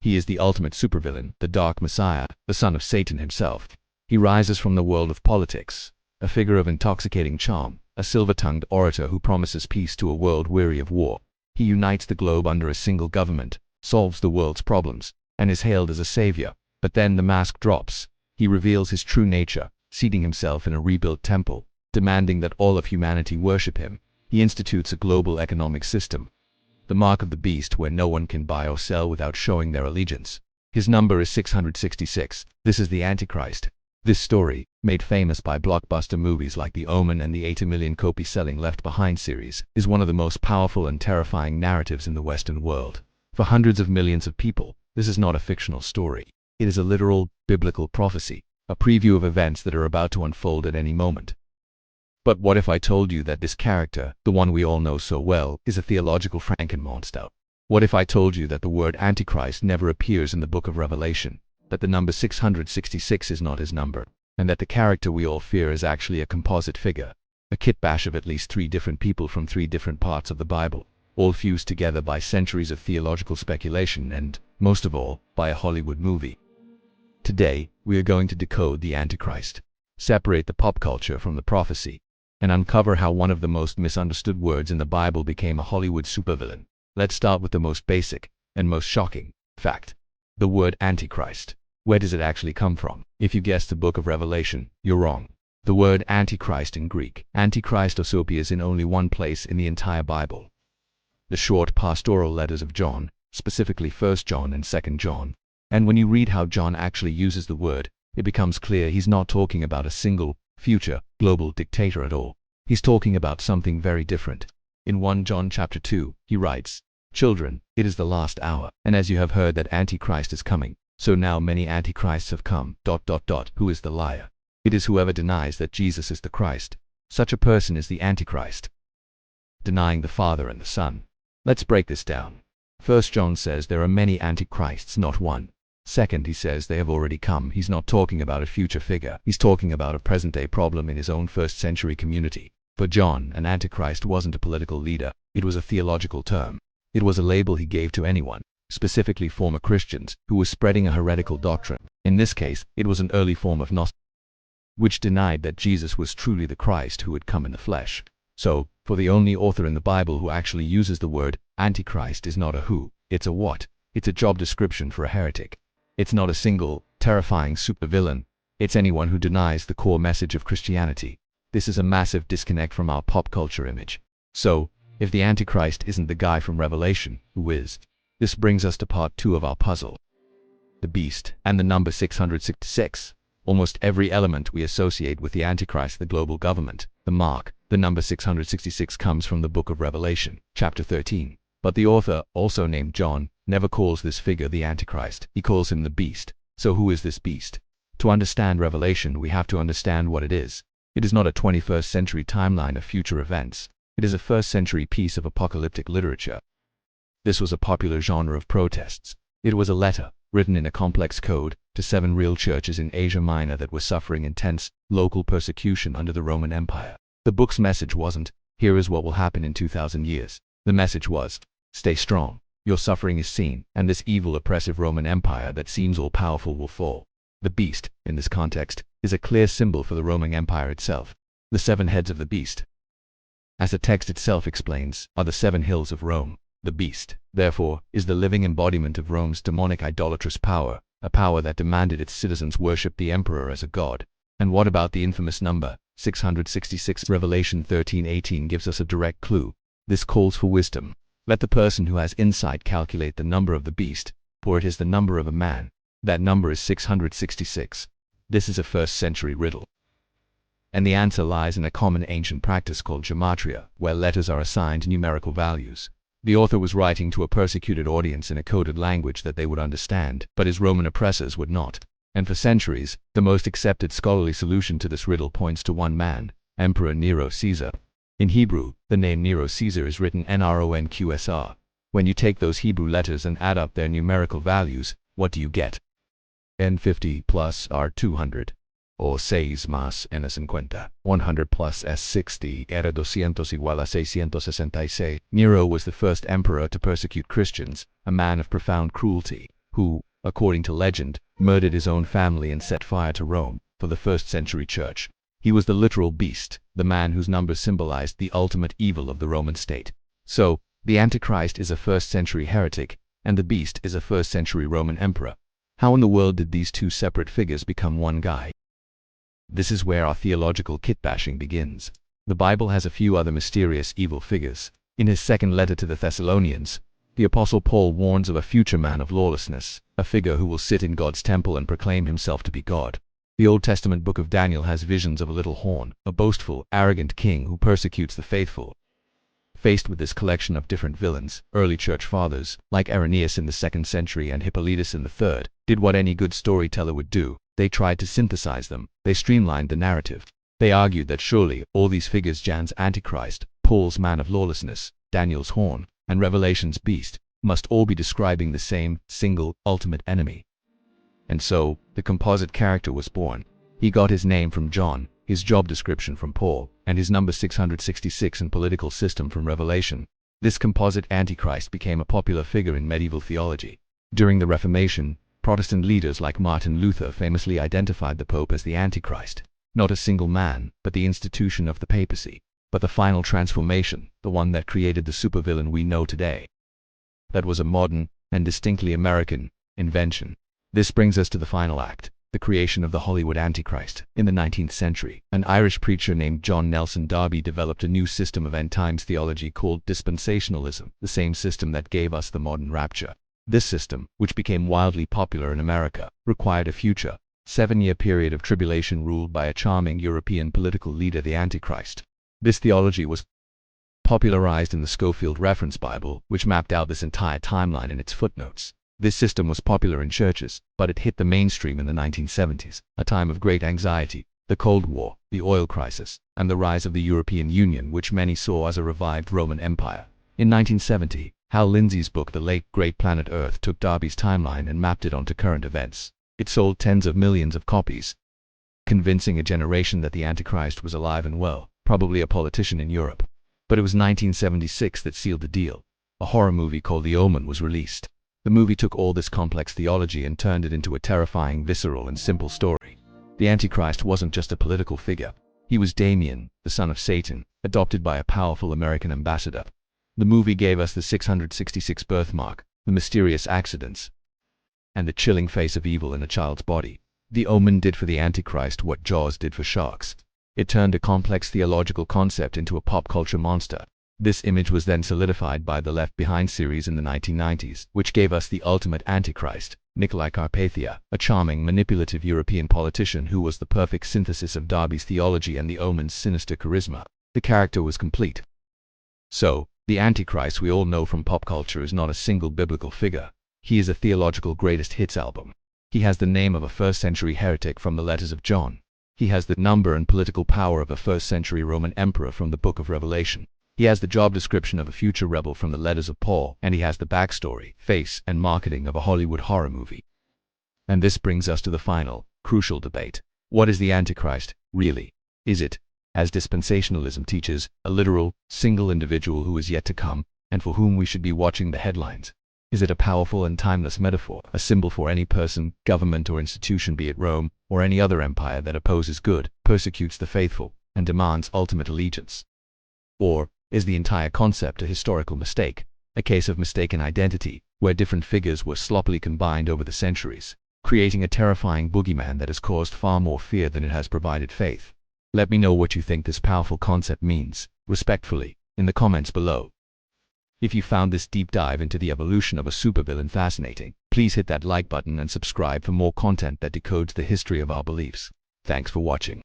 He is the ultimate supervillain, the dark messiah, the son of Satan himself. He rises from the world of politics, a figure of intoxicating charm, a silver-tongued orator who promises peace to a world weary of war. He unites the globe under a single government, solves the world's problems, and is hailed as a savior. But then the mask drops. He reveals his true nature, seating himself in a rebuilt temple, demanding that all of humanity worship him. He institutes a global economic system, the mark of the beast, where no one can buy or sell without showing their allegiance. His number is 666. This is the Antichrist. This story, made famous by blockbuster movies like The Omen and the 80 million copy-selling Left Behind series, is one of the most powerful and terrifying narratives in the Western world. For hundreds of millions of people, this is not a fictional story. It is a literal, biblical prophecy, a preview of events that are about to unfold at any moment. But what if I told you that this character, the one we all know so well, is a theological Frankenmonster? What if I told you that the word Antichrist never appears in the book of Revelation, that the number 666 is not his number, and that the character we all fear is actually a composite figure, a kitbash of at least 3 different people from 3 different parts of the Bible, all fused together by centuries of theological speculation and, most of all, by a Hollywood movie? Today, we are going to decode the Antichrist, separate the pop culture from the prophecy, and uncover how one of the most misunderstood words in the Bible became a Hollywood supervillain. Let's start with the most basic and most shocking fact. The word Antichrist. Where does it actually come from? If you guessed the book of Revelation, you're wrong. The word Antichrist in Greek, Antichristos, appears in only one place in the entire Bible. The short pastoral letters of John, specifically 1 John and 2 John. And when you read how John actually uses the word, it becomes clear he's not talking about a single, future, global dictator at all. He's talking about something very different. In 1 John chapter 2, he writes, "Children, it is the last hour, and as you have heard that Antichrist is coming, so now many Antichrists have come. Who is the liar? It is whoever denies that Jesus is the Christ. Such a person is the Antichrist." Denying the Father and the Son. Let's break this down. 1 John says there are many Antichrists, not one. Second, he says they have already come. He's not talking about a future figure. He's talking about a present-day problem in his own first-century community. For John, an Antichrist wasn't a political leader. It was a theological term. It was a label he gave to anyone, specifically former Christians, who were spreading a heretical doctrine. In this case, it was an early form of Gnosticism, which denied that Jesus was truly the Christ who had come in the flesh. So, for the only author in the Bible who actually uses the word Antichrist is not a who, it's a what. It's a job description for a heretic. It's not a single, terrifying supervillain. It's anyone who denies the core message of Christianity. This is a massive disconnect from our pop culture image. So, if the Antichrist isn't the guy from Revelation, who is? This brings us to part 2 of our puzzle. The beast and the number 666. Almost every element we associate with the Antichrist, the global government, the mark, the number 666, comes from the book of Revelation, chapter 13. But the author, also named John, never calls this figure the Antichrist. He calls him the beast. So who is this beast? To understand Revelation, we have to understand what it is. It is not a 21st century timeline of future events. It is a first-century piece of apocalyptic literature. This was a popular genre of protests. It was a letter, written in a complex code, to 7 real churches in Asia Minor that were suffering intense, local persecution under the Roman Empire. The book's message wasn't, "Here is what will happen in 2,000 years." The message was, "Stay strong. Your suffering is seen, and this evil, oppressive Roman Empire that seems all-powerful will fall." The beast, in this context, is a clear symbol for the Roman Empire itself. The 7 heads of the beast, as the text itself explains, are the 7 hills of Rome. The beast, therefore, is the living embodiment of Rome's demonic idolatrous power, a power that demanded its citizens worship the emperor as a god. And what about the infamous number, 666? Revelation 13:18 gives us a direct clue. This calls for wisdom. Let the person who has insight calculate the number of the beast, for it is the number of a man. That number is 666. This is a first-century riddle. And the answer lies in a common ancient practice called gematria, where letters are assigned numerical values. The author was writing to a persecuted audience in a coded language that they would understand, but his Roman oppressors would not. And for centuries, the most accepted scholarly solution to this riddle points to one man, Emperor Nero Caesar. In Hebrew, the name Nero Caesar is written Nronqsr. When you take those Hebrew letters and add up their numerical values, what do you get? N50 plus R200. O 6 más N50. 100 plus S60 era 200 igual a 666. Nero was the first emperor to persecute Christians, a man of profound cruelty, who, according to legend, murdered his own family and set fire to Rome for the first-century church. He was the literal beast, the man whose numbers symbolized the ultimate evil of the Roman state. So, the Antichrist is a first-century heretic, and the beast is a first-century Roman emperor. How in the world did these two separate figures become one guy? This is where our theological kit-bashing begins. The Bible has a few other mysterious evil figures. In his second letter to the Thessalonians, the Apostle Paul warns of a future man of lawlessness, a figure who will sit in God's temple and proclaim himself to be God. The Old Testament book of Daniel has visions of a little horn, a boastful, arrogant king who persecutes the faithful. Faced with this collection of different villains, early church fathers, like Irenaeus in the 2nd century and Hippolytus in the 3rd, did what any good storyteller would do. They tried to synthesize them. They streamlined the narrative. They argued that surely all these figures, Jan's Antichrist, Paul's man of lawlessness, Daniel's horn, and Revelation's beast, must all be describing the same, single, ultimate enemy. And so, the composite character was born. He got his name from John, his job description from Paul, and his number 666 and political system from Revelation. This composite Antichrist became a popular figure in medieval theology. During the Reformation, Protestant leaders like Martin Luther famously identified the Pope as the Antichrist. Not a single man, but the institution of the papacy. But the final transformation, the one that created the supervillain we know today. That was a modern, and distinctly American, invention. This brings us to the final act, the creation of the Hollywood Antichrist. In the 19th century, an Irish preacher named John Nelson Darby developed a new system of end-times theology called dispensationalism, the same system that gave us the modern rapture. This system, which became wildly popular in America, required a future, 7-year period of tribulation ruled by a charming European political leader, the Antichrist. This theology was popularized in the Scofield Reference Bible, which mapped out this entire timeline in its footnotes. This system was popular in churches, but it hit the mainstream in the 1970s, a time of great anxiety, the Cold War, the oil crisis, and the rise of the European Union, which many saw as a revived Roman Empire. In 1970, Hal Lindsey's book The Late Great Planet Earth took Darby's timeline and mapped it onto current events. It sold tens of millions of copies, convincing a generation that the Antichrist was alive and well, probably a politician in Europe. But it was 1976 that sealed the deal. A horror movie called The Omen was released. The movie took all this complex theology and turned it into a terrifying, visceral, and simple story. The Antichrist wasn't just a political figure. He was Damien, the son of Satan, adopted by a powerful American ambassador. The movie gave us the 666 birthmark, the mysterious accidents, and the chilling face of evil in a child's body. The Omen did for the Antichrist what Jaws did for sharks. It turned a complex theological concept into a pop culture monster. This image was then solidified by the Left Behind series in the 1990s, which gave us the ultimate Antichrist, Nicolae Carpathia, a charming, manipulative European politician who was the perfect synthesis of Darby's theology and the Omen's sinister charisma. The character was complete. So, the Antichrist we all know from pop culture is not a single biblical figure. He is a theological greatest hits album. He has the name of a first-century heretic from the letters of John. He has the number and political power of a first-century Roman emperor from the book of Revelation. He has the job description of a future rebel from the letters of Paul, and he has the backstory, face, and marketing of a Hollywood horror movie. And this brings us to the final, crucial debate. What is the Antichrist, really? Is it, as dispensationalism teaches, a literal, single individual who is yet to come, and for whom we should be watching the headlines? Is it a powerful and timeless metaphor, a symbol for any person, government, or institution, be it Rome, or any other empire that opposes good, persecutes the faithful, and demands ultimate allegiance? Or is the entire concept a historical mistake, a case of mistaken identity, where different figures were sloppily combined over the centuries, creating a terrifying boogeyman that has caused far more fear than it has provided faith? Let me know what you think this powerful concept means, respectfully, in the comments below. If you found this deep dive into the evolution of a supervillain fascinating, please hit that like button and subscribe for more content that decodes the history of our beliefs. Thanks for watching.